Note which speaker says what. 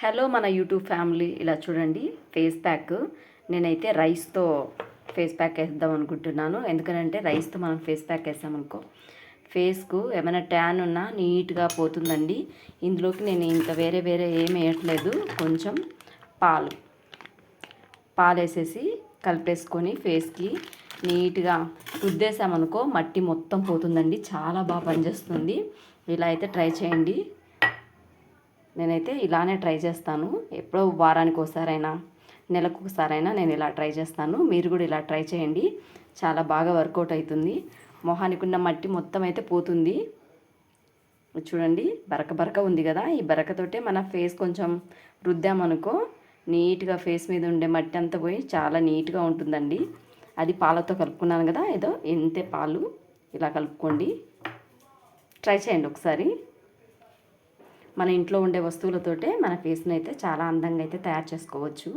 Speaker 1: Hello మన YouTube family, ఇలా చూడండి ఫేస్ ప్యాక్. నేనైతే రైస్తో ఫేస్ ప్యాక్ వేద్దాం అనుకుంటున్నాను. ఎందుకంటే రైస్తో మనం ఫేస్ ప్యాక్ వేసామనుకో ఫేస్కు ఏమైనా ట్యాన్ ఉన్నా నీట్గా పోతుందండి. ఇందులోకి నేను ఇంకా వేరే ఏం వేయట్లేదు. కొంచెం పాలు వేసేసి కలిపేసుకొని ఫేస్కి నీట్గా రుద్దేశామనుకో మట్టి మొత్తం పోతుందండి. చాలా బాగా పనిచేస్తుంది. ఇలా అయితే ట్రై చేయండి. నేనైతే ఇలానే ట్రై చేస్తాను. ఎప్పుడో వారానికి ఒకసారైనా నెలకు ఒకసారైనా నేను ఇలా ట్రై చేస్తాను. మీరు కూడా ఇలా ట్రై చేయండి. చాలా బాగా వర్కౌట్ అవుతుంది. మొహానికి ఉన్న మట్టి మొత్తం అయితే పోతుంది. చూడండి బరక ఉంది కదా, ఈ బరకతోటే మన ఫేస్ కొంచెం రుద్దామనుకో నీట్గా ఫేస్ మీద ఉండే మట్టి అంతా పోయి చాలా నీట్గా ఉంటుందండి. అది పాలతో కలుపుకున్నాను కదా, ఏదో ఇంతే పాలు ఇలా కలుపుకోండి. ట్రై చేయండి ఒకసారి. మన ఇంట్లో ఉండే వస్తువులతోటే మన ఫేస్ని అయితే చాలా అందంగా అయితే తయారు చేసుకోవచ్చు.